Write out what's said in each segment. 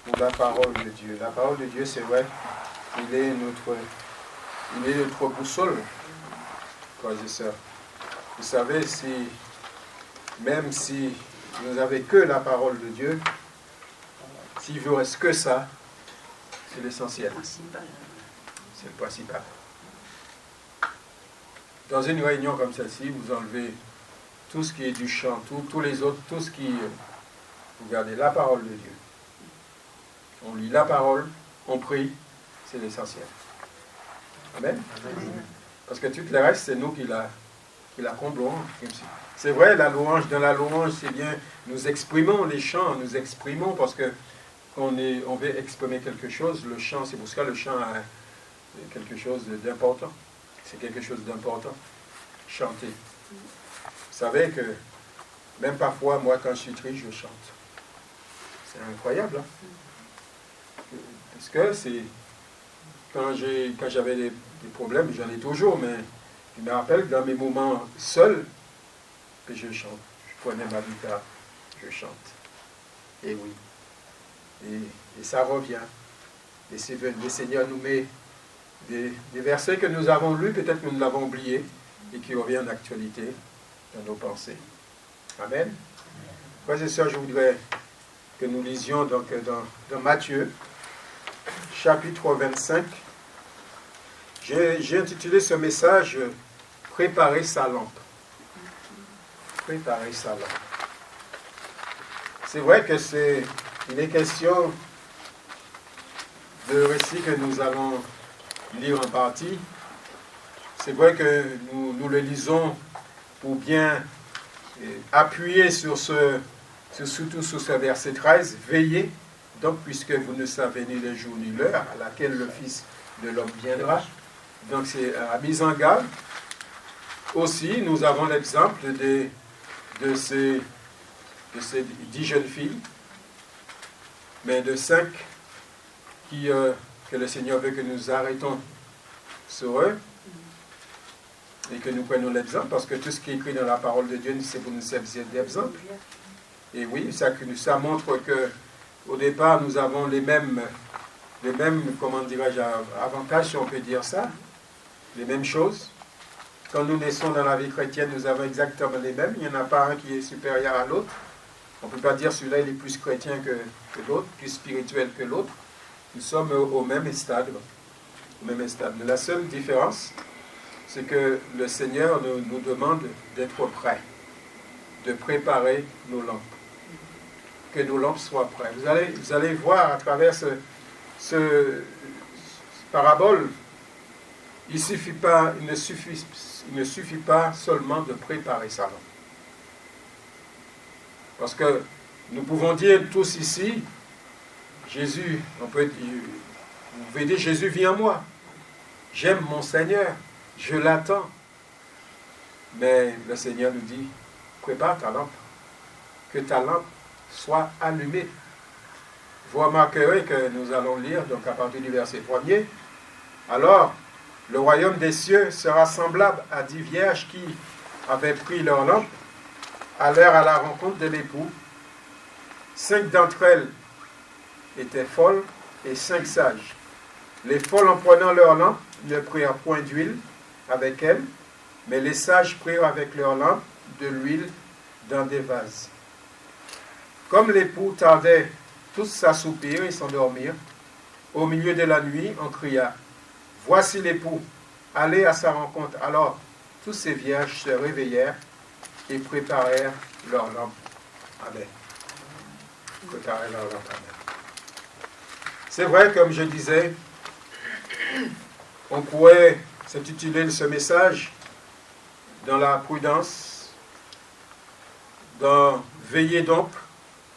pour la parole de Dieu. La parole de Dieu, c'est vrai, il est notre boussole, frères et sœurs. Vous savez, même si vous n'avez que la parole de Dieu, s'il vous reste que ça, c'est l'essentiel. C'est le principal. Dans une réunion comme celle-ci, vous enlevez tout ce qui est du chant, tous les autres, tout ce qui... Vous gardez la parole de Dieu. On lit la parole, on prie, c'est l'essentiel. Amen. Parce que tout le reste, c'est nous qui la comblons. C'est vrai, dans la louange, c'est bien, nous exprimons les chants, nous exprimons parce que on veut exprimer quelque chose. Le chant, c'est pour ça que le chant a quelque chose d'important. C'est quelque chose d'important. Chanter. Vous savez que même parfois, moi, quand je suis triste, je chante. C'est incroyable, hein? Parce que c'est... Quand j'avais des problèmes, j'en ai toujours, mais je me rappelle que dans mes moments seuls, que je chante. Je prenais ma guitare, je chante. Et oui. Et ça revient. Et c'est venu. Le Seigneur nous met des versets que nous avons lus, peut-être que nous l'avons oublié, et qui reviennent en actualité dans nos pensées. Amen. Frères et sœurs, je voudrais que nous lisions donc dans Matthieu, chapitre 25. J'ai intitulé ce message « Préparer sa lampe ». Préparer sa lampe. C'est vrai que il est question de récits que nous allons lire en partie. C'est vrai que nous le lisons pour bien appuyer surtout sur ce verset 13, « Veillez, donc puisque vous ne savez ni le jour ni l'heure à laquelle le Fils de l'homme viendra. » Donc c'est la mise en garde. Aussi, nous avons l'exemple de ces 10 jeunes filles, mais de 5 que le Seigneur veut que nous arrêtons sur eux et que nous prenions l'exemple, parce que tout ce qui est écrit dans la parole de Dieu, c'est pour nous servir d'exemple. Et oui, ça montre que au départ, nous avons les mêmes, comment dirais-je, avantages, si on peut dire ça, les mêmes choses. Quand nous naissons dans la vie chrétienne, nous avons exactement les mêmes. Il n'y en a pas un qui est supérieur à l'autre. On ne peut pas dire celui-là il est plus chrétien que l'autre, plus spirituel que l'autre. Nous sommes au même stade. Mais la seule différence, c'est que le Seigneur nous demande d'être prêts, de préparer nos lampes. Que nos lampes soient prêtes. Vous allez voir à travers ce parabole, il ne suffit pas seulement de préparer sa lampe. Parce que nous pouvons dire tous ici, Jésus, vous pouvez dire, Jésus vient à moi. J'aime mon Seigneur, je l'attends. Mais le Seigneur nous dit, prépare ta lampe, que ta lampe soit allumée. Vous remarquerez que nous allons lire, donc à partir du verset 1er, alors, le royaume des cieux sera semblable à 10 vierges qui avaient pris leur lampe, allèrent à la rencontre de l'époux. 5 d'entre elles étaient folles et 5 sages. Les folles, en prenant leur lampe, ne prirent point d'huile avec elles, mais les sages prirent avec leur lampe de l'huile dans des vases. Comme l'époux tardait, tous s'assoupirent et s'endormirent. Au milieu de la nuit, on cria, « Voici l'époux, allez à sa rencontre. » Alors, tous ces vierges se réveillèrent et préparèrent leur lampe. Amen. Préparèrent leur lampe. Amen. C'est vrai, comme je disais, on pourrait s'intituler ce message dans la prudence, dans « Veillez donc,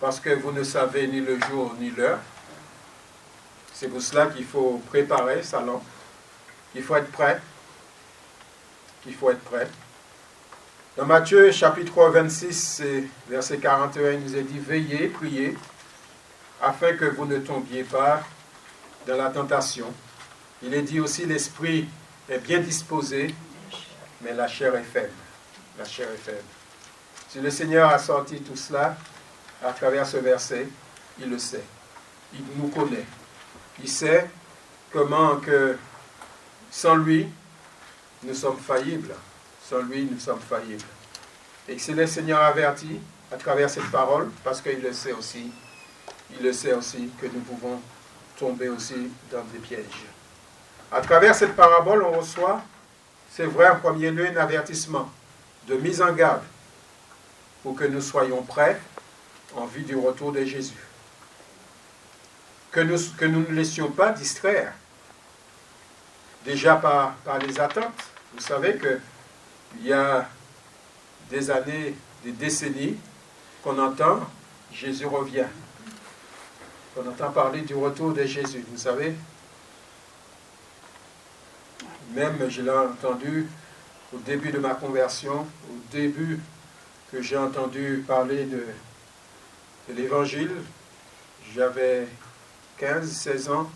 parce que vous ne savez ni le jour ni l'heure ». C'est pour cela qu'il faut préparer sa lampe. Il faut être prêt. Il faut être prêt. Dans Matthieu, chapitre 3, 26, verset 41, il nous est dit « Veillez, priez, afin que vous ne tombiez pas dans la tentation. » Il est dit aussi « L'esprit est bien disposé, mais la chair est faible. » La chair est faible. Si le Seigneur a sorti tout cela à travers ce verset, il le sait. il nous connaît. Il sait comment que sans lui, nous sommes faillibles. Sans lui, nous sommes faillibles. Et c'est le Seigneur averti à travers cette parole, parce qu'il le sait aussi. Il le sait aussi que nous pouvons tomber aussi dans des pièges. À travers cette parabole, on reçoit, c'est vrai, en premier lieu, un avertissement de mise en garde pour que nous soyons prêts en vue du retour de Jésus. Que nous ne laissions pas distraire déjà par les attentes. Vous savez qu'il y a des années, des décennies qu'on entend Jésus revient. On entend parler du retour de Jésus, vous savez. Même je l'ai entendu au début de ma conversion, au début que j'ai entendu parler de l'Évangile, j'avais 15-16 ans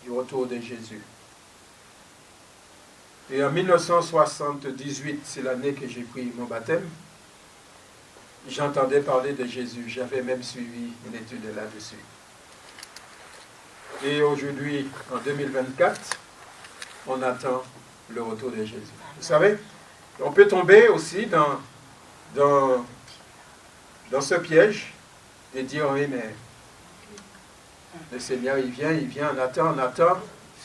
du retour de Jésus. Et en 1978, c'est l'année que j'ai pris mon baptême, j'entendais parler de Jésus. J'avais même suivi une étude là-dessus. Et aujourd'hui, en 2024, on attend le retour de Jésus. Vous savez, on peut tomber aussi dans ce piège de dire, oui, mais le Seigneur, il vient, on attend.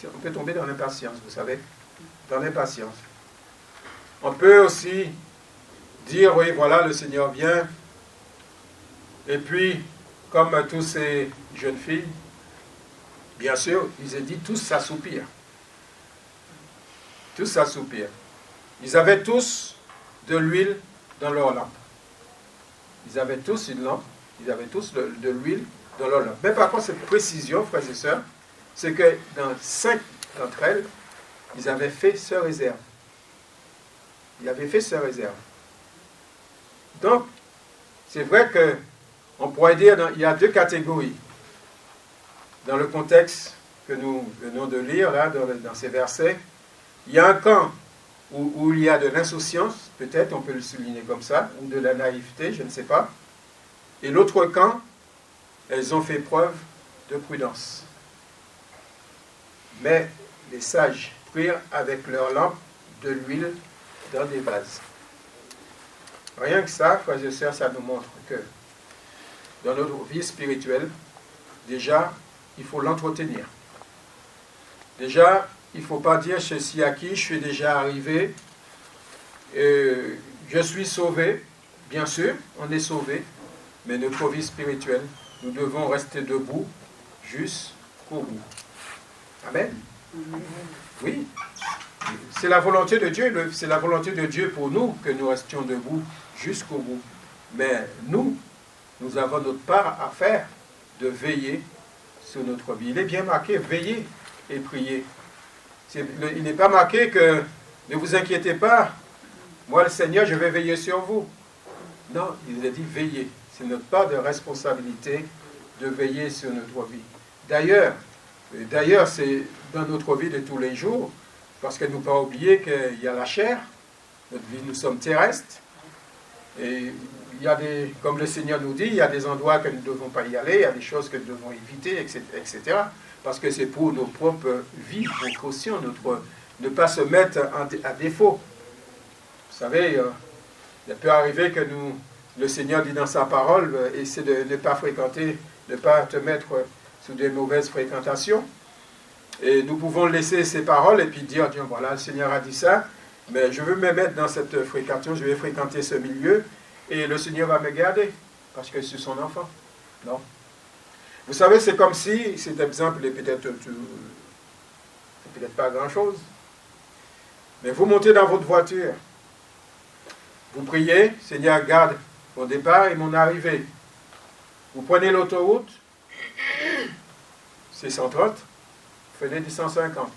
On peut tomber dans l'impatience, vous savez, dans l'impatience. On peut aussi dire, oui, voilà, le Seigneur vient. Et puis, comme tous ces jeunes filles, bien sûr, ils ont dit, tous s'assoupirent. Tous s'assoupirent. Ils avaient tous de l'huile dans leur lampe. Ils avaient tous une lampe, ils avaient tous de l'huile dans leur lampe. Mais par contre, cette précision, frères et sœurs, c'est que dans 5 d'entre elles, ils avaient fait ce réserve. Ils avaient fait ce réserve. Donc, c'est vrai qu'on pourrait dire qu'il y a 2 catégories. Dans le contexte que nous venons de lire, là, dans ces versets, il y a un camp où il y a de l'insouciance, peut-être, on peut le souligner comme ça, ou de la naïveté, je ne sais pas. Et l'autre camp, elles ont fait preuve de prudence. Mais les sages prirent avec leur lampe de l'huile dans des vases. Rien que ça, frères et sœurs, ça nous montre que dans notre vie spirituelle, déjà, il faut l'entretenir. Déjà, il ne faut pas dire ceci à qui je suis déjà arrivé, je suis sauvé. Bien sûr, on est sauvé, mais notre vie spirituelle, nous devons rester debout jusqu'au bout. Amen. Oui. C'est la volonté de Dieu, c'est la volonté de Dieu pour nous que nous restions debout jusqu'au bout. Mais nous avons notre part à faire de veiller sur notre vie. Il est bien marqué, veiller et prier. Il n'est pas marqué que ne vous inquiétez pas, moi le Seigneur, je vais veiller sur vous. Non, il a dit veiller. C'est notre part de responsabilité de veiller sur notre vie. D'ailleurs, c'est dans notre vie de tous les jours, parce que nous ne pouvons pas oublier qu'il y a la chair, notre vie, nous sommes terrestres, et il y a comme le Seigneur nous dit, il y a des endroits que nous ne devons pas y aller, il y a des choses que nous devons éviter, etc. Parce que c'est pour nos propres vies, précautions, ne pas se mettre à défaut. Vous savez, il peut arriver que le Seigneur dit dans sa parole, essaie de ne pas fréquenter, ne pas te mettre sous des mauvaises fréquentations. Et nous pouvons laisser ces paroles et puis dire, tiens, voilà, le Seigneur a dit ça, mais je veux me mettre dans cette fréquentation, je vais fréquenter ce milieu, et le Seigneur va me garder, parce que je suis son enfant. Non. Vous savez, c'est comme si, cet exemple est peut-être pas grand-chose, mais vous montez dans votre voiture, vous priez, Seigneur, garde mon départ et mon arrivée. Vous prenez l'autoroute, c'est 130, vous prenez du 150.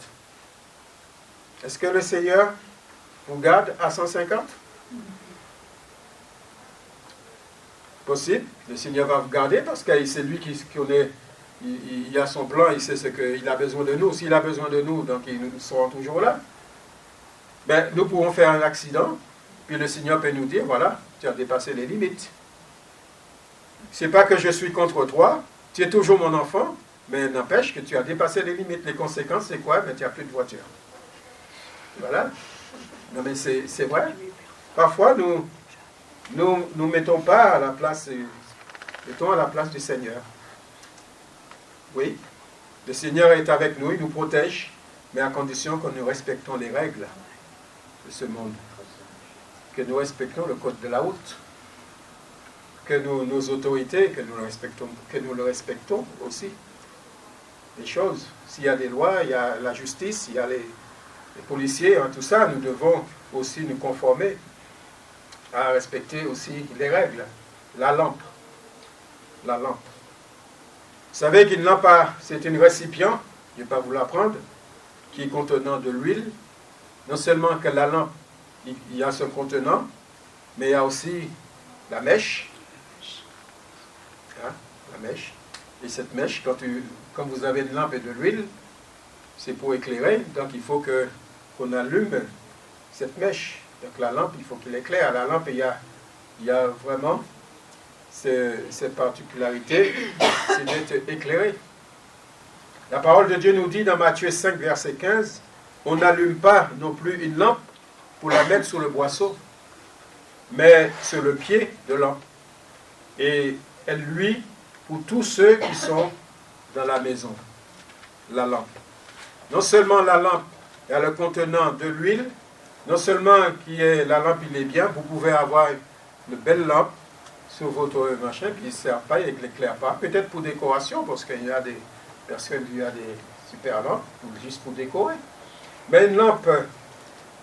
Est-ce que le Seigneur vous garde à 150? Possible. Le Seigneur va vous garder parce que c'est lui qui connaît, il a son plan, il sait ce qu'il a besoin de nous. S'il a besoin de nous, donc nous serons toujours là. Ben, nous pouvons faire un accident, puis le Seigneur peut nous dire, voilà, tu as dépassé les limites. C'est pas que je suis contre toi, tu es toujours mon enfant, Mais n'empêche que tu as dépassé les limites. Les conséquences, c'est quoi? Mais tu n'as plus de voiture. Voilà. Non, mais c'est vrai. Parfois, nous mettons pas à la place, mettons à la place du Seigneur. Oui, le Seigneur est avec nous, il nous protège, mais à condition que nous respectons les règles de ce monde, que nous respectons le code de la route, que nos autorités, que nous le respectons aussi. Les choses, s'il y a des lois, il y a la justice, il y a les policiers, hein, tout ça, nous devons aussi nous conformer à respecter aussi les règles. La lampe. La lampe. Vous savez qu'une lampe, c'est un récipient, je ne vais pas vous l'apprendre, qui est contenant de l'huile. Non seulement que la lampe, il y a son contenant, mais il y a aussi la mèche. Hein, la mèche. Et cette mèche, quand vous avez une lampe et de l'huile, c'est pour éclairer, donc il faut qu'on allume cette mèche. Donc la lampe, il faut qu'il éclaire. La lampe, il y a vraiment cette particularité, c'est d'être éclairé. La parole de Dieu nous dit dans Matthieu 5, verset 15, on n'allume pas non plus une lampe pour la mettre sur le boisseau, mais sur le pied de lampe. Et elle luit pour tous ceux qui sont dans la maison. La lampe. Non seulement la lampe a le contenant de l'huile, non seulement la lampe il est bien, vous pouvez avoir une belle lampe sur votre machin qui ne sert pas et qui n'éclaire pas, peut-être pour décoration, parce qu'il y a des personnes qui ont des super lampes, juste pour décorer. Mais une lampe,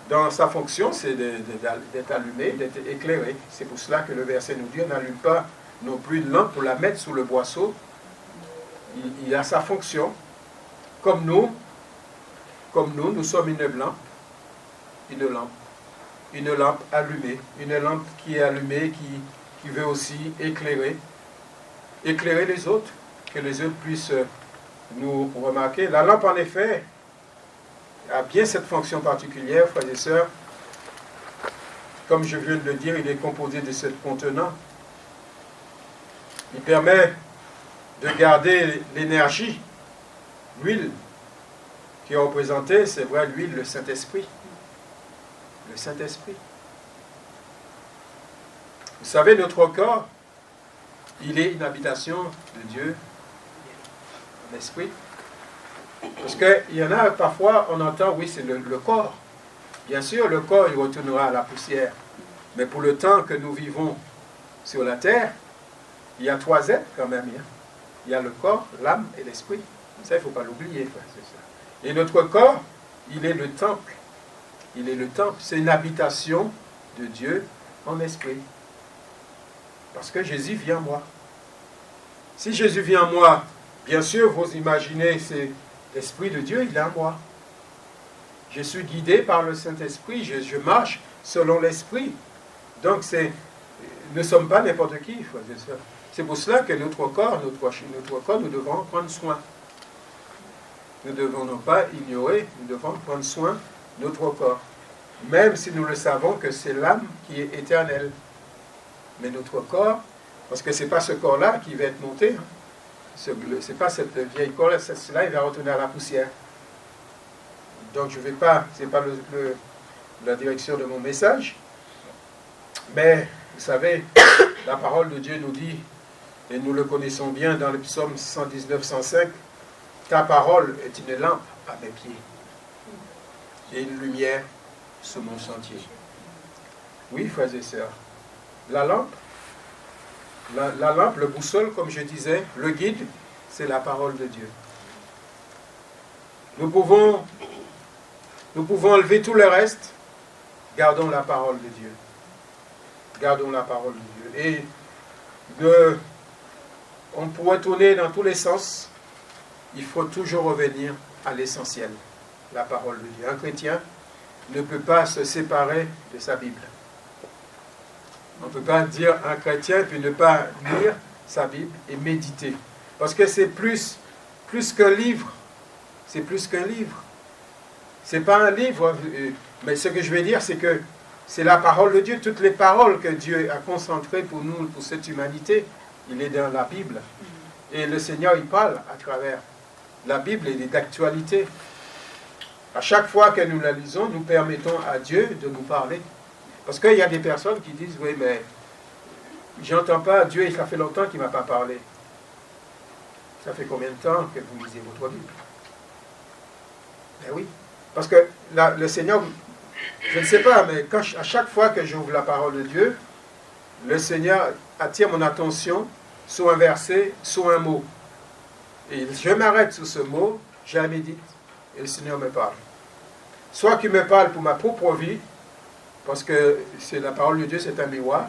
dans sa fonction, c'est d'être allumée, d'être éclairée. C'est pour cela que le verset nous dit, on n'allume pas non plus une lampe pour la mettre sous le boisseau. Il a sa fonction. Comme nous sommes une lampe. Une lampe allumée. Une lampe qui est allumée, qui veut aussi éclairer les autres, que les autres puissent nous remarquer. La lampe, en effet, a bien cette fonction particulière, frères et sœurs. Comme je viens de le dire, il est composé de ce contenant. Il permet de garder l'énergie, l'huile, qui est représentée, c'est vrai, l'huile, le Saint-Esprit. Le Saint-Esprit. Vous savez, notre corps, il est une habitation de Dieu, l'Esprit. Parce qu'il y en a parfois, on entend, oui, c'est le corps. Bien sûr, le corps, il retournera à la poussière. Mais pour le temps que nous vivons sur la terre, il y a 3 êtres quand même. Hein. Il y a le corps, l'âme et l'esprit. Ça, il ne faut pas l'oublier. Et notre corps, il est le temple. Il est le temple. C'est une habitation de Dieu en esprit. Parce que Jésus vit en moi. Si Jésus vit en moi, bien sûr, vous imaginez, c'est l'Esprit de Dieu, il est en moi. Je suis guidé par le Saint-Esprit, je marche selon l'Esprit. Donc, nous ne sommes pas n'importe qui. C'est pour cela que notre corps, nous devons en prendre soin. Nous ne devons pas ignorer, nous devons prendre soin de notre corps. Même si nous le savons que c'est l'âme qui est éternelle. Mais notre corps, parce que ce n'est pas ce corps-là qui va être monté, hein. Ce n'est pas cette vieille corps-là, cela il va retourner à la poussière. Donc je ne vais pas, ce n'est pas la direction de mon message. Mais vous savez, la parole de Dieu nous dit, et nous le connaissons bien dans le psaume 119-105, ta parole est une lampe à mes pieds et une lumière sur mon sentier. Oui, frères et sœurs, la lampe, le boussole, comme je disais, le guide, c'est la parole de Dieu. Nous pouvons enlever tout le reste, gardons la parole de Dieu. Gardons la parole de Dieu. Et on pourrait tourner dans tous les sens, il faut toujours revenir à l'essentiel, la parole de Dieu. Un chrétien ne peut pas se séparer de sa Bible. On ne peut pas dire un chrétien puis ne pas lire sa Bible et méditer. Parce que c'est plus qu'un livre. C'est plus qu'un livre. C'est pas un livre, mais ce que je vais dire, c'est que c'est la parole de Dieu. Toutes les paroles que Dieu a concentrées pour nous, pour cette humanité, il est dans la Bible. Et le Seigneur, il parle à travers la Bible et d'actualité. À chaque fois que nous la lisons, nous permettons à Dieu de nous parler. Parce qu'il y a des personnes qui disent, oui, mais j'entends pas Dieu et ça fait longtemps qu'il ne m'a pas parlé. Ça fait combien de temps que vous lisez votre Bible? Ben oui. Parce que le Seigneur, je ne sais pas, mais à chaque fois que j'ouvre la parole de Dieu, le Seigneur attire mon attention sur un verset, sur un mot. Et je m'arrête sur ce mot, je la médite, et le Seigneur me parle. Soit qu'il me parle pour ma propre vie, parce que c'est la parole de Dieu, c'est un miroir.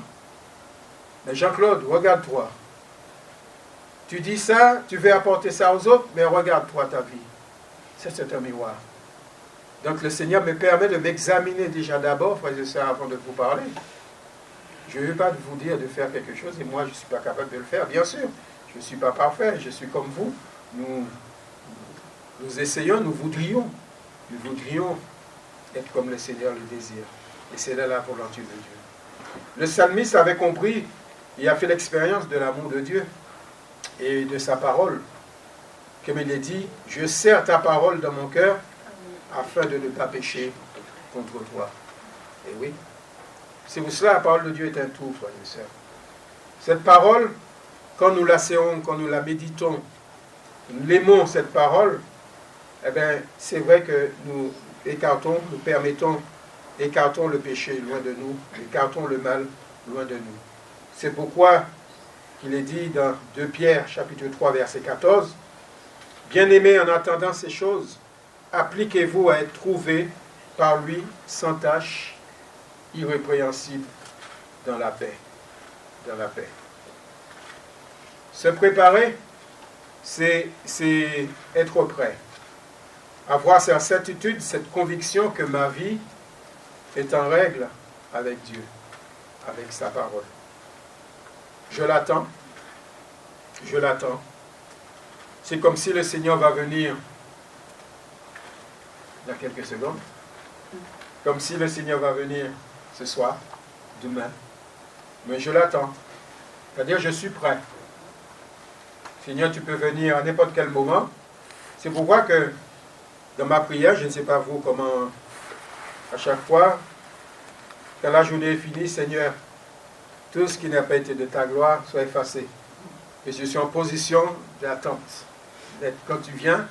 Mais Jean-Claude, regarde-toi. Tu dis ça, tu veux apporter ça aux autres, mais regarde-toi ta vie. Ça, c'est un miroir. Donc le Seigneur me permet de m'examiner déjà d'abord, frères et sœurs, avant de vous parler. Je ne veux pas vous dire de faire quelque chose et moi je ne suis pas capable de le faire. Bien sûr, je ne suis pas parfait, je suis comme vous. Nous essayons, nous voudrions être comme le Seigneur le désire. Et c'est là la volonté de Dieu. Le psalmiste avait compris, il a fait l'expérience de l'amour de Dieu et de sa parole. Comme il est dit, je serre ta parole dans mon cœur afin de ne pas pécher contre toi. Et oui, c'est pour cela que la parole de Dieu est un tout, frères et sœurs. Cette parole, quand nous la serrons, quand nous la méditons, nous l'aimons cette parole, eh bien, c'est vrai que nous écartons le péché loin de nous, écartons le mal loin de nous. C'est pourquoi il est dit dans 2 Pierre, chapitre 3, verset 14, « Bien-aimés, en attendant ces choses, appliquez-vous à être trouvés par lui sans tache, irrépréhensible dans la paix. » Dans la paix. Se préparer, c'est être prêt. Avoir cette certitude, cette conviction que ma vie est en règle avec Dieu, avec sa parole. Je l'attends. Je l'attends. C'est comme si le Seigneur va venir dans quelques secondes. Comme si le Seigneur va venir ce soir, demain. Mais je l'attends. C'est-à-dire, je suis prêt. Seigneur, tu peux venir à n'importe quel moment. C'est pourquoi que dans ma prière, je ne sais pas vous comment, à chaque fois, quand la journée est finie, Seigneur, tout ce qui n'a pas été de ta gloire soit effacé. Et je suis en position d'attente. Quand tu viens,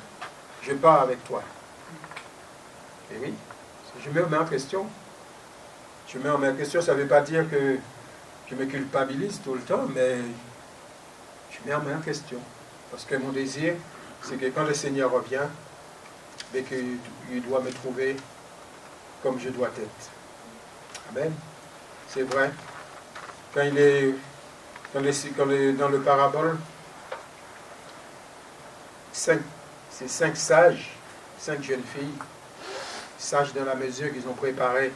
je pars avec toi. Et oui, je me remets en question. Je me remets en question, ça ne veut pas dire que je me culpabilise tout le temps, mais je me remets en question. Parce que mon désir, c'est que quand le Seigneur revient, mais qu'il doit me trouver comme je dois être. Amen. C'est vrai. Quand il est dans le parabole, c'est 5 sages, 5 jeunes filles, sages dans la mesure qu'ils ont préparé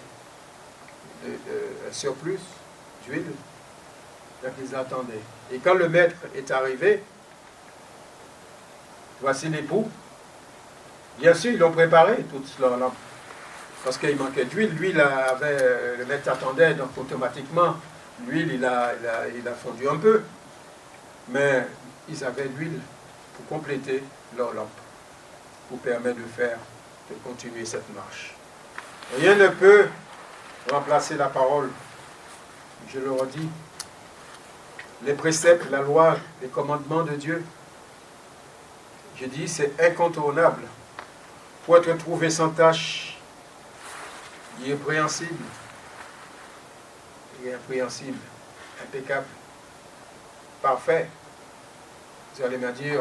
un surplus d'huile, donc ils attendaient. Et quand le maître est arrivé, voici l'époux. Bien sûr, ils l'ont préparé, toutes leurs lampes. Parce qu'il manquait d'huile. L'huile le maître attendait, donc automatiquement, l'huile, il a fondu un peu. Mais ils avaient l'huile pour compléter leur lampe, pour permettre de continuer cette marche. Rien ne peut remplacer la parole. Je le redis. Les préceptes, la loi, les commandements de Dieu. Je dis, c'est incontournable. Pour être trouvé sans tâche, irrépréhensible, impeccable, parfait. Vous allez me dire,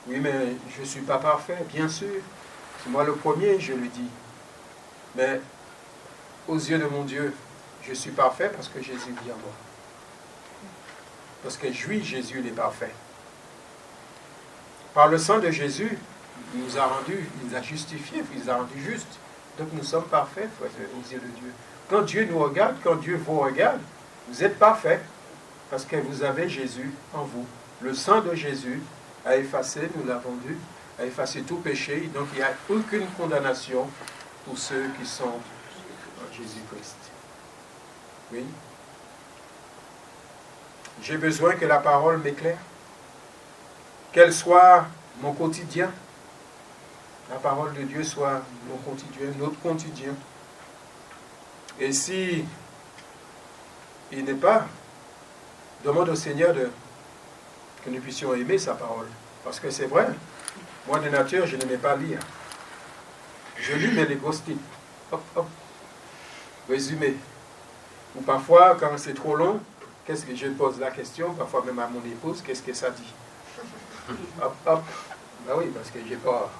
oui, mais je ne suis pas parfait, bien sûr. C'est moi le premier, je le dis. Mais aux yeux de mon Dieu, je suis parfait parce que Jésus vit en moi. Parce que lui, Jésus, il est parfait. Par le sang de Jésus, il nous a rendus, il nous a justifiés, il nous a rendus justes. Donc nous sommes parfaits aux yeux de Dieu. Quand Dieu nous regarde, quand Dieu vous regarde, vous êtes parfaits parce que vous avez Jésus en vous. Le sang de Jésus a effacé, nous l'avons vu, a effacé tout péché. Donc il n'y a aucune condamnation pour ceux qui sont en Jésus-Christ. Oui. J'ai besoin que la parole m'éclaire. qu'elle soit mon quotidien. La parole de Dieu soit mon quotidien, notre quotidien. Et si il n'est pas, demande au Seigneur que nous puissions aimer sa parole. Parce que c'est vrai, moi de nature, je n'aimais pas lire. Je lis, mais les grosses titres. Hop, hop. Résumé. Ou parfois, quand c'est trop long, qu'est-ce que je pose la question, parfois même à mon épouse, qu'est-ce que ça dit? Hop, hop. Ben oui, parce que j'ai pas...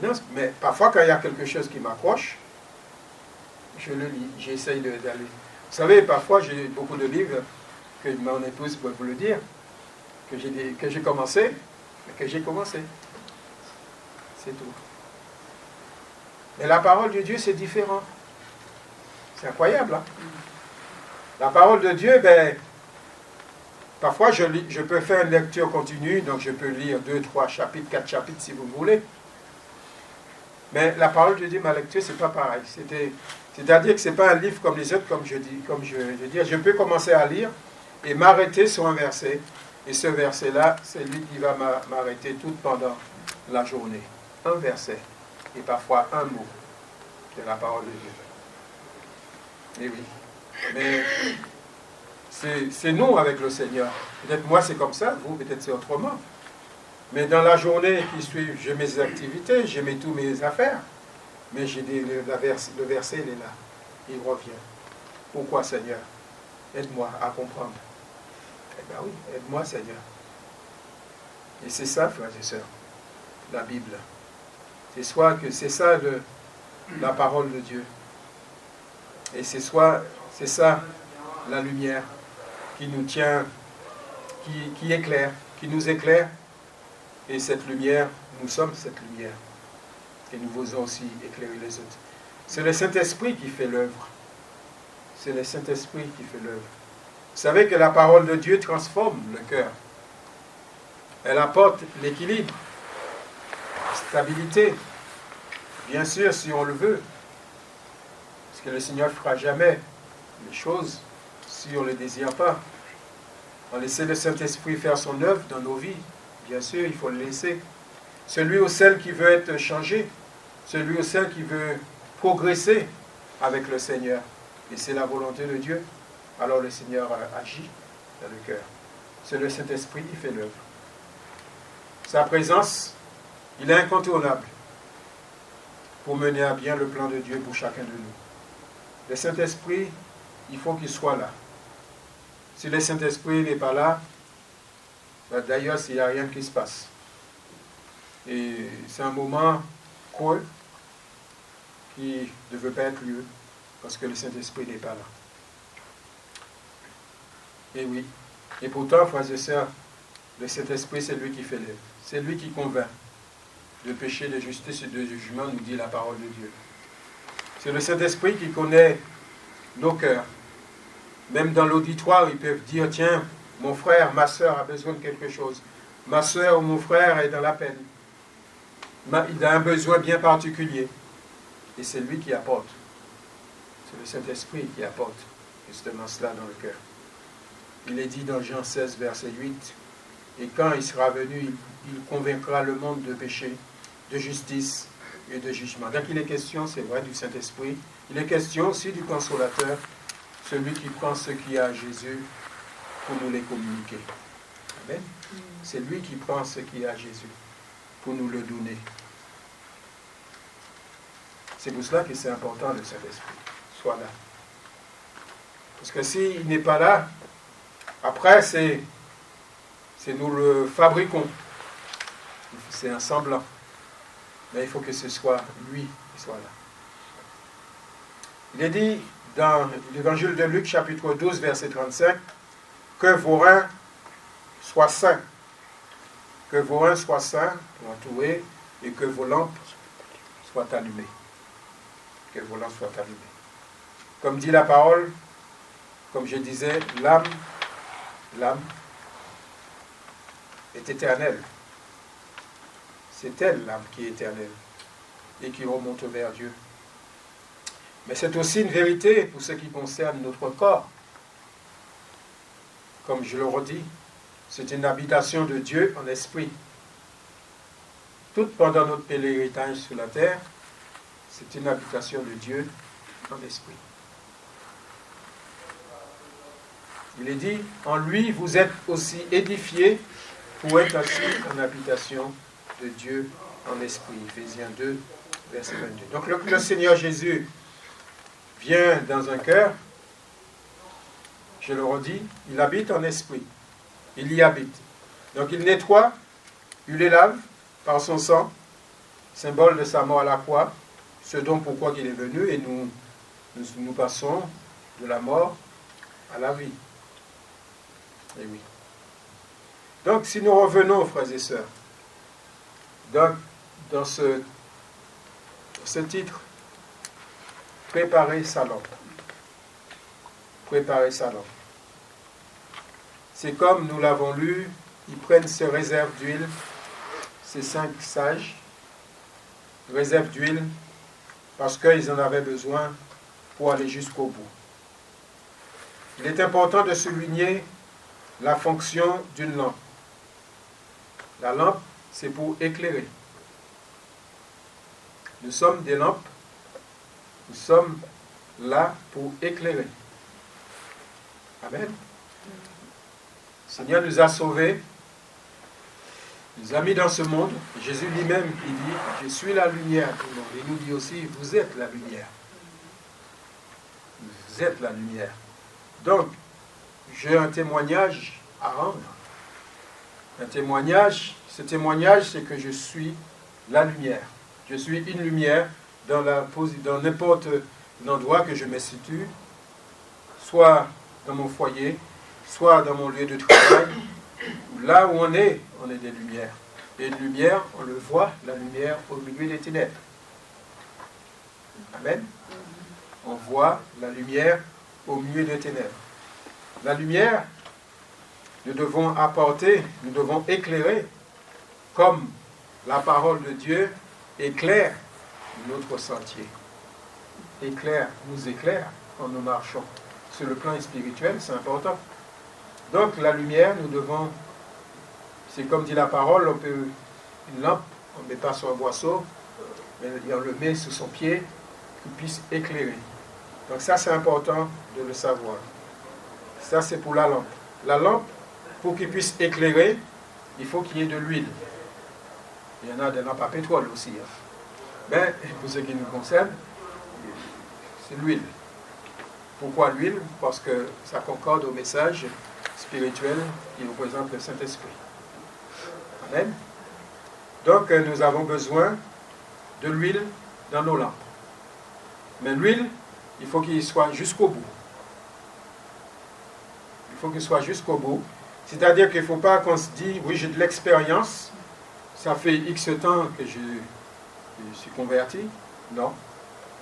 Non, mais parfois, quand il y a quelque chose qui m'accroche, je le lis, j'essaye d'aller. Vous savez, parfois, j'ai beaucoup de livres que mon épouse peut vous le dire, que j'ai commencé, mais que j'ai commencé. C'est tout. Mais la parole de Dieu, c'est différent. C'est incroyable, hein? La parole de Dieu, ben, parfois, je peux faire une lecture continue, donc je peux lire 2, 3 chapitres, 4 chapitres, si vous voulez. Mais la parole de Dieu, ma lecture, c'est pas pareil. C'est-à-dire que ce n'est pas un livre comme les autres, comme je dis. Je peux commencer à lire et m'arrêter sur un verset. Et ce verset-là, c'est lui qui va m'arrêter tout pendant la journée. Un verset. Et parfois un mot de la parole de Dieu. Et oui. Mais c'est nous avec le Seigneur. Peut-être moi c'est comme ça, vous peut-être c'est autrement. Mais dans la journée qui suit, j'ai mes activités, j'ai toutes mes affaires. Mais j'ai le verset, il est là. Il revient. Pourquoi, Seigneur? Aide-moi à comprendre. Eh bien oui, aide-moi, Seigneur. Et c'est ça, frères et sœurs, la Bible. C'est ça la parole de Dieu. Et c'est ça la lumière qui nous tient, qui éclaire, qui nous éclaire. Et cette lumière, nous sommes cette lumière. Et nous voulons aussi éclairer les autres. C'est le Saint-Esprit qui fait l'œuvre. C'est le Saint-Esprit qui fait l'œuvre. Vous savez que la parole de Dieu transforme le cœur. Elle apporte l'équilibre, la stabilité. Bien sûr, si on le veut. Parce que le Seigneur ne fera jamais les choses si on ne le désire pas. On laisse le Saint-Esprit faire son œuvre dans nos vies. Bien sûr, il faut le laisser. Celui ou celle qui veut être changé, celui ou celle qui veut progresser avec le Seigneur. Et c'est la volonté de Dieu. Alors le Seigneur agit dans le cœur. C'est le Saint-Esprit qui fait l'œuvre. Sa présence, il est incontournable pour mener à bien le plan de Dieu pour chacun de nous. Le Saint-Esprit, il faut qu'il soit là. Si le Saint-Esprit n'est pas là, d'ailleurs, il n'y a rien qui se passe. Et c'est un moment creux qui ne veut pas être lieu parce que le Saint-Esprit n'est pas là. Et oui. Et pourtant, frères et sœurs, le Saint-Esprit, c'est lui qui fait l'œuvre. C'est lui qui convainc de péché, de justice et de jugement, nous dit la parole de Dieu. C'est le Saint-Esprit qui connaît nos cœurs. Même dans l'auditoire, ils peuvent dire, tiens, mon frère, ma soeur a besoin de quelque chose. Ma soeur ou mon frère est dans la peine. Il a un besoin bien particulier. Et c'est lui qui apporte. C'est le Saint-Esprit qui apporte justement cela dans le cœur. Il est dit dans Jean 16, verset 8, « Et quand il sera venu, il convaincra le monde de péché, de justice et de jugement. » Donc il est question, c'est vrai, du Saint-Esprit. Il est question aussi du Consolateur, celui qui prend ce qui est à Jésus pour nous les communiquer. Amen. C'est lui qui prend ce qui est à Jésus pour nous le donner. C'est pour cela que c'est important le Saint-Esprit soit là. Parce que s'il n'est pas là, après c'est nous le fabriquons. C'est un semblant. Mais il faut que ce soit lui qui soit là. Il est dit dans l'évangile de Luc, chapitre 12, verset 35, que vos reins soient saints. Que vos reins soient saints, entourés, et que vos lampes soient allumées. Que vos lampes soient allumées. Comme dit la parole, comme je disais, l'âme est éternelle. C'est elle, l'âme, qui est éternelle et qui remonte vers Dieu. Mais c'est aussi une vérité pour ce qui concerne notre corps. Comme je le redis, c'est une habitation de Dieu en esprit. Tout pendant notre pèlerinage sur la terre, c'est une habitation de Dieu en esprit. Il est dit, en lui, vous êtes aussi édifiés pour être assis en habitation de Dieu en esprit. Éphésiens 2, verset 22. Donc le Seigneur Jésus vient dans un cœur, je le redis, il habite en esprit. Il y habite. Donc il nettoie, il les lave par son sang, symbole de sa mort à la croix, ce dont pourquoi il est venu, et nous passons de la mort à la vie. Et oui. Donc si nous revenons, frères et sœurs, dans ce titre, préparer sa lampe. Préparer sa lampe. C'est comme nous l'avons lu, ils prennent ces réserves d'huile, ces 5 sages, réserves d'huile, parce qu'ils en avaient besoin pour aller jusqu'au bout. Il est important de souligner la fonction d'une lampe. La lampe, c'est pour éclairer. Nous sommes des lampes, nous sommes là pour éclairer. Amen. Le Seigneur nous a sauvés, nous a mis dans ce monde. Jésus lui-même, il dit, je suis la lumière du monde. Il nous dit aussi, vous êtes la lumière. Vous êtes la lumière. Donc, j'ai un témoignage à rendre. Un témoignage, ce témoignage, c'est que je suis la lumière. Je suis une lumière dans n'importe endroit que je me situe, soit dans mon foyer, soit dans mon lieu de travail, là où on est des lumières. Et une lumière, on le voit, la lumière au milieu des ténèbres. Amen. On voit la lumière au milieu des ténèbres. La lumière, nous devons apporter, nous devons éclairer, comme la parole de Dieu éclaire notre sentier. Nous éclaire quand nous marchons. Sur le plan spirituel, c'est important. Donc la lumière, nous devons, c'est comme dit la parole, on peut, une lampe, on ne met pas sur un boisseau, mais on le met sous son pied, qu'il puisse éclairer. Donc ça, c'est important de le savoir. Ça, c'est pour la lampe. La lampe, pour qu'il puisse éclairer, il faut qu'il y ait de l'huile. Il y en a des lampes à pétrole aussi. Mais pour ce qui nous concerne, c'est l'huile. Pourquoi l'huile? Parce que ça concorde au message spirituel qui représente le Saint-Esprit. Amen. Donc nous avons besoin de l'huile dans nos lampes. Mais l'huile, il faut qu'il soit jusqu'au bout. Il faut qu'il soit jusqu'au bout. C'est-à-dire qu'il ne faut pas qu'on se dise, oui, j'ai de l'expérience, ça fait X temps que je suis converti. Non.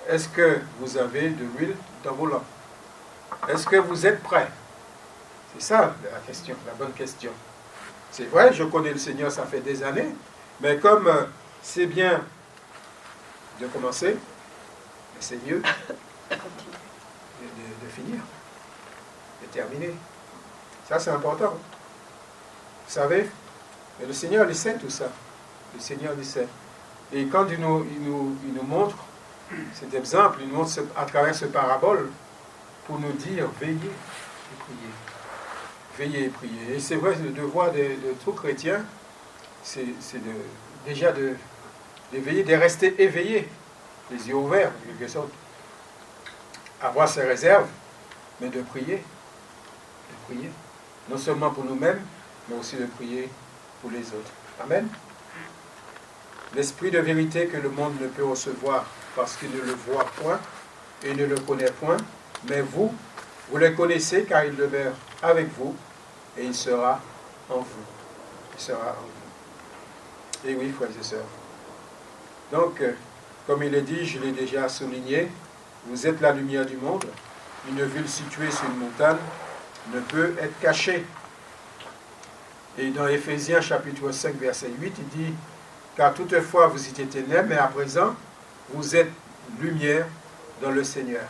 Est-ce que vous avez de l'huile dans vos lampes? Est-ce que vous êtes prêts? C'est ça la question, la bonne question. C'est vrai, je connais le Seigneur, ça fait des années, mais comme c'est bien de commencer, c'est mieux de finir, de terminer. Ça, c'est important. Vous savez, mais le Seigneur, il sait tout ça. Le Seigneur, il sait. Et quand il nous montre cet exemple, il nous montre à travers ce parabole, pour nous dire, veillez et priez. Veillez et priez. Et c'est vrai, le devoir de tout chrétien, c'est déjà de veiller, de rester éveillé, les yeux ouverts, en quelque sorte. Avoir ses réserves, mais de prier. De prier. Non seulement pour nous-mêmes, mais aussi de prier pour les autres. Amen. L'esprit de vérité que le monde ne peut recevoir parce qu'il ne le voit point et ne le connaît point, mais vous le connaissez car il demeure avec vous et il sera en vous. Il sera en vous. Et oui, frères et sœurs. Donc, comme il est dit, je l'ai déjà souligné, vous êtes la lumière du monde. Une ville située sur une montagne ne peut être cachée. Et dans Éphésiens chapitre 5, verset 8, il dit, car toutefois vous étiez ténèbres, mais à présent, vous êtes lumière dans le Seigneur.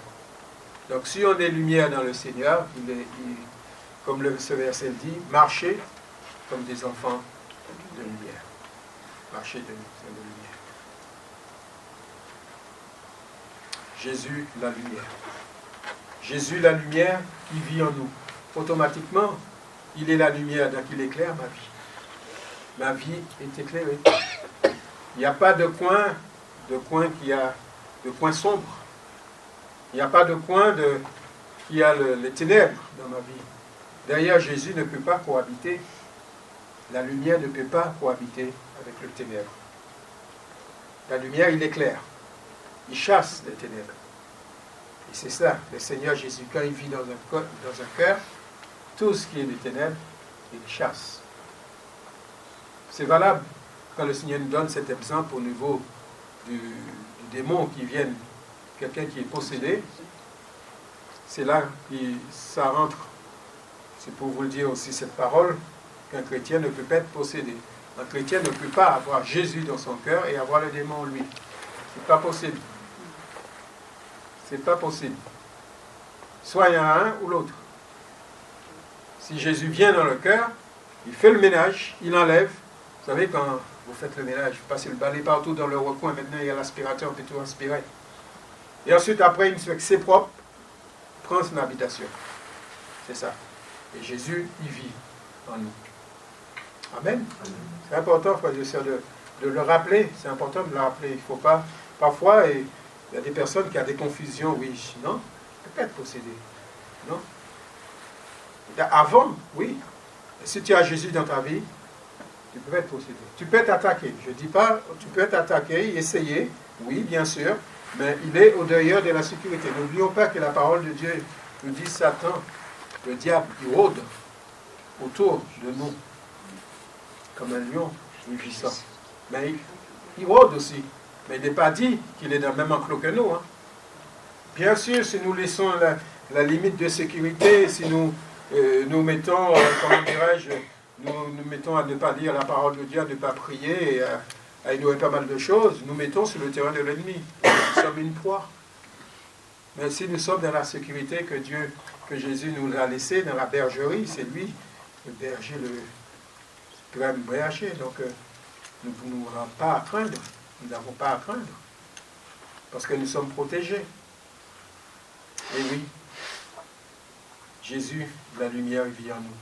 Donc si on est lumière dans le Seigneur, comme ce verset dit, marchez comme des enfants de lumière. Marcher de lumière. Jésus, la lumière. Jésus, la lumière qui vit en nous. Automatiquement, il est la lumière, donc il éclaire ma vie. Ma vie est éclairée. Il n'y a pas de coin sombre. Il n'y a pas de coin qui a les ténèbres dans ma vie. D'ailleurs, Jésus ne peut pas cohabiter. La lumière ne peut pas cohabiter avec le ténèbre. La lumière, il éclaire. Il chasse les ténèbres. Et c'est ça, le Seigneur Jésus, quand il vit dans un cœur, tout ce qui est des ténèbres, il chasse. C'est valable quand le Seigneur nous donne cet exemple au niveau du démon qui vient, quelqu'un qui est possédé. C'est là que ça rentre. C'est pour vous le dire aussi cette parole, qu'un chrétien ne peut pas être possédé. Un chrétien ne peut pas avoir Jésus dans son cœur et avoir le démon en lui. C'est pas possible. C'est pas possible. Soit il y en a un ou l'autre. Si Jésus vient dans le cœur, il fait le ménage, il enlève. Vous savez, quand vous faites le ménage, vous passez le balai partout dans le recoin, maintenant il y a l'aspirateur, on peut tout aspirer. Et ensuite, après, une fois que c'est propre, prend son habitation. C'est ça. Et Jésus, il vit en nous. Amen. C'est important, frères et sœurs, de le rappeler. C'est important de le rappeler. Il ne faut pas... Parfois, il y a des personnes qui ont des confusions. Oui, non, tu peux pas être possédé. Non. Avant, oui. Si tu as Jésus dans ta vie, tu peux être possédé. Tu peux être attaqué. Je ne dis pas, tu peux être attaqué, essayer. Oui, bien sûr. Mais il est au-dehors de la sécurité. N'oublions pas que la parole de Dieu nous dit Satan, le diable, il rôde autour de nous comme un lion rugissant. Mais il rôde aussi. Mais il n'est pas dit qu'il est dans le même enclos que nous. Hein. Bien sûr, si nous laissons la limite de sécurité, si nous mettons, comment dirais-je, nous mettons à ne pas lire la parole de Dieu, à ne pas prier, à ignorer pas mal de choses, nous mettons sur le terrain de l'ennemi. Nous sommes une proie. Mais si nous sommes dans la sécurité que Jésus nous a laissée, dans la bergerie, c'est lui, le berger, le grand berger. Donc, nous n'avons pas à craindre. Nous n'avons pas à craindre. Parce que nous sommes protégés. Et oui, Jésus, la lumière, vit en nous.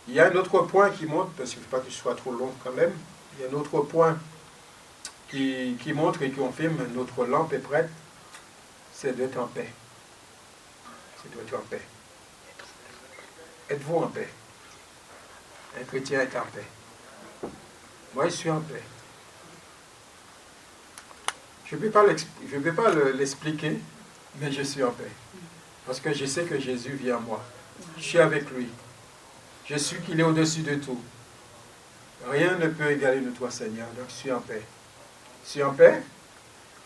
Il y a un autre point qui montre, parce qu'il ne faut pas que ce soit trop long quand même, il y a un autre point qui montre et qui confirme notre lampe est prête, c'est d'être en paix. C'est d'être en paix. Êtes-vous en paix? Un chrétien est en paix. Moi, je suis en paix. Je ne peux pas l'expliquer, mais je suis en paix. Parce que je sais que Jésus vit en moi. Je suis avec lui. Je suis qu'il est au-dessus de tout. Rien ne peut égaler de toi, Seigneur. Donc, je suis en paix. Je suis en paix.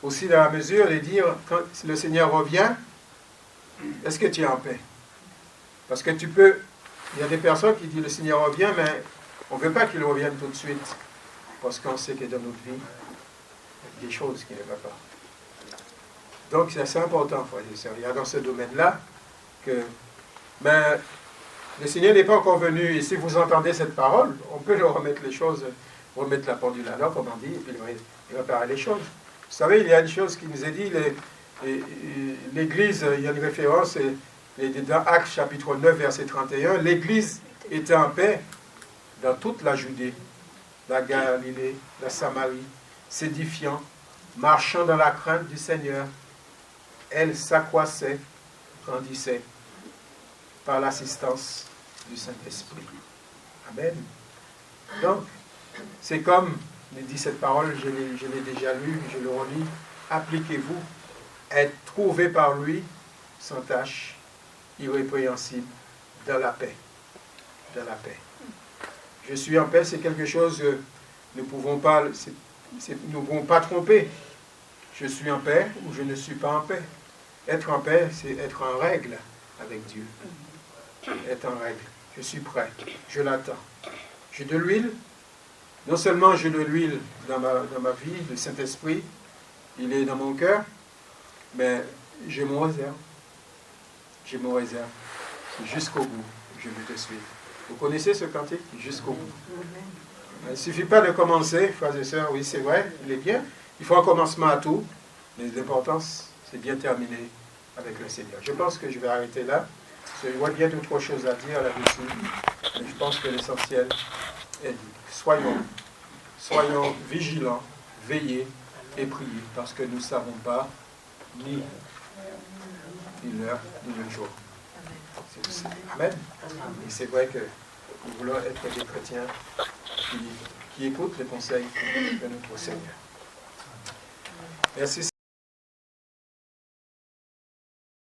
Aussi dans la mesure de dire, quand le Seigneur revient, est-ce que tu es en paix? Parce que il y a des personnes qui disent, le Seigneur revient, mais on ne veut pas qu'il revienne tout de suite. Parce qu'on sait que dans notre vie, il y a des choses qui ne vont pas. Donc, c'est assez important, frères et sœurs. Il y a dans ce domaine-là que... Mais le Seigneur n'est pas encore venu. Et si vous entendez cette parole, on peut leur remettre les choses, remettre la pendule à l'heure, comme on dit, et puis il va réparer les choses. Vous savez, il y a une chose qui nous est dit, l'Église, il y a une référence, dans Actes chapitre 9, verset 31, l'Église était en paix dans toute la Judée, la Galilée, la Samarie, s'édifiant, marchant dans la crainte du Seigneur. Elle s'accroissait, grandissait par l'assistance du Saint-Esprit. Amen. Donc, c'est comme nous dit cette parole, je l'ai déjà lu, je le relis. Appliquez-vous, être trouvé par lui, sans tache, irrépréhensible, dans la paix. Dans la paix. Je suis en paix, c'est quelque chose que nous ne pouvons pas tromper. Je suis en paix ou je ne suis pas en paix. Être en paix, c'est être en règle avec Dieu. Être en règle. Je suis prêt. Je l'attends. J'ai de l'huile. Non seulement j'ai de l'huile dans ma vie, le Saint-Esprit, il est dans mon cœur, mais j'ai mon réserve. J'ai mon réserve. C'est jusqu'au bout que je vais te suivre. Vous connaissez ce cantique jusqu'au bout. Il ne suffit pas de commencer, frères et sœurs, oui c'est vrai, il est bien. Il faut un commencement à tout, mais l'important c'est bien terminer avec le Seigneur. Je pense que je vais arrêter là. Je vois bien d'autres choses à dire là-dessus, mais je pense que l'essentiel est dit. Soyons vigilants, veillez et priez, parce que nous ne savons pas ni l'heure ni le jour. Amen. Et c'est vrai que nous voulons être des chrétiens qui écoutent les conseils de notre Seigneur. Merci.